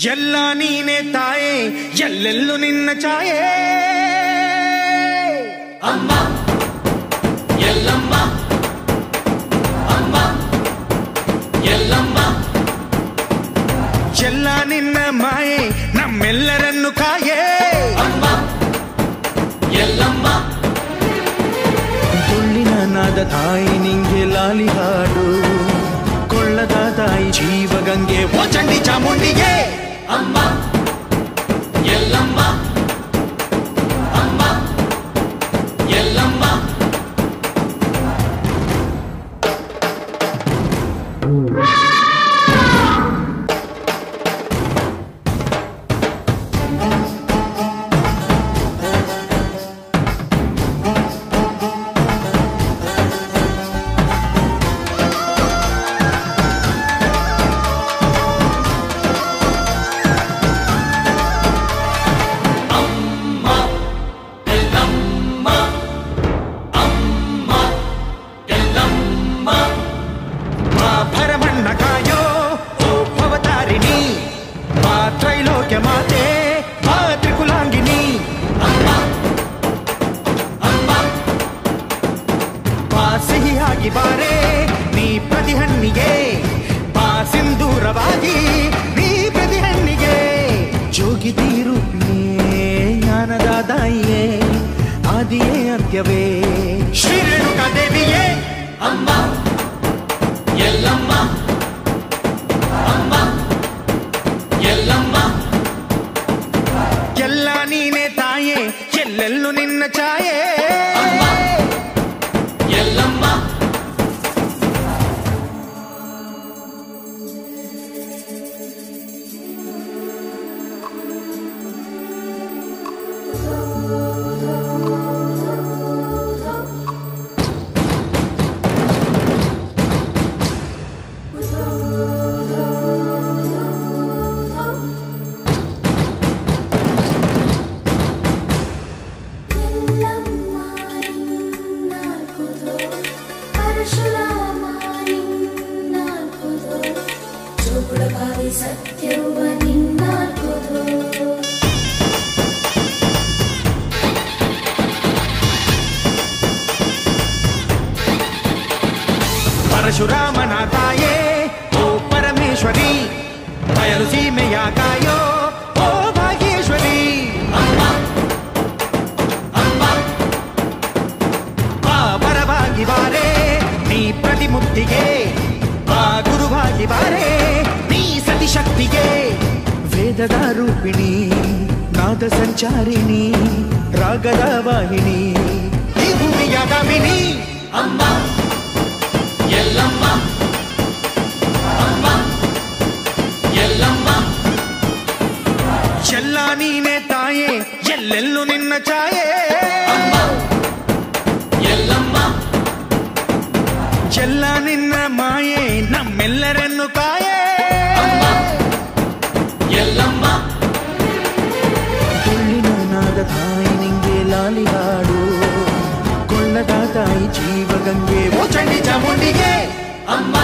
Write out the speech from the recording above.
ಎಲ್ಲ ನೀನೆ ತಾಯೇ ಎಲ್ಲೆಲ್ಲೂ ನಿನ್ನ ಛಾಯೆ ಅಮ್ಮ ಎಲ್ಲಮ್ಮ ಅಮ್ಮ ಎಲ್ಲಮ್ಮ ಎಲ್ಲ ನಿನ್ನ ಮಾಯೆ ನಮ್ಮೆಲ್ಲರನ್ನು ಕಾಯೆ ಅಮ್ಮ ಎಲ್ಲಮ್ಮ ತುಳ್ಳಿನ ನಾದ ತಾಯಿ ನಿಂಗೆ ಲಾಲಿ ಹಾಡು ಕೊಳ್ಳದ ತಾಯಿ ಜೀವಗಂಗೆ ಓ ಚಂಡಿ ಚಾಮುಂಡಿಗೆ ಅಮ್ಮ ಎಲ್ಲಮ್ಮ ಅಮ್ಮ ಎಲ್ಲಮ್ಮ ಬಾರೆ ನೀ ಪ್ರತಿ ಹಣ್ಣಿಗೆ ಬಾ ಸಿಂಧೂರವಾಗಿ ನೀ ಪ್ರತಿ ಹಣ್ಣಿಗೆ ಜೋಗಿದಿ ರೂಪಿಯೇ ಜ್ಞಾನದ ತಾಯಿಯೇ ಆದಿಯೇ ಅಂತ್ಯವೇ ಶ್ರೀ ರೇಣುಕಾ ದೇವಿಯೇ ಅಮ್ಮ ಎಲ್ಲಮ್ಮ ಅಮ್ಮ ಎಲ್ಲಮ್ಮ ಎಲ್ಲ ನೀನೆ ತಾಯೇ ಎಲ್ಲೆಲ್ಲೂ ನಿನ್ನ ಛಾಯೆ ಅಮ್ಮ ಎಲ್ಲಮ್ಮ ಪರಶುರಾಮನ ತಾಯೇ ಓ ಪರಮೇಶ್ವರಿ ಬಯಲು ಸೀಮೆಯ ಕಾಯೋ ಓ ಭಾಗ್ಯೇಶ್ವರಿ ಅಮ್ಮ ಅಮ್ಮ ಬಾ ಬರವಾಗಿ ಬಾರೆ ನೀ ಪ್ರತಿಮುಕ್ತಿಗೆ ಬಾ ಗುರುವಾಗಿ ಬಾರೆ ನೀ ಸತಿಶಕ್ತಿಗೆ ವೇದದ ರೂಪಿಣಿ ನಾದ ಸಂಚಾರಿಣಿ ರಾಗದ ವಾಹಿನಿ ಈ ಭೂಮಿಯ ಗಾಮಿನಿ ಅಮ್ಮ ಎಲ್ಲಮ್ಮ ಅಮ್ಮ ಎಲ್ಲಮ್ಮ ಎಲ್ಲ ನೀನೆ ತಾಯೇ ಎಲ್ಲೆಲ್ಲೂ ನಿನ್ನ ಛಾಯೆ ಅಮ್ಮ ಎಲ್ಲಮ್ಮ ಎಲ್ಲ ನಿನ್ನ ಮಾಯೆ ನಮ್ಮೆಲ್ಲರನ್ನು ಕಾಯೆ ಅಮ್ಮ ಎಲ್ಲಮ್ಮ ತುಳ್ಳಿನ ನಾದ ತಾಯಿ ನಿಂಗೆ ಲಾಲಿ ಹಾಡು ಕೊಳ್ಳದ ತಾಯಿ ಜೀವಗಂಗೆ ಓ ಚಂಡಿ ಚಾಮುಂಡಿಗೆ ಅಮ್ಮ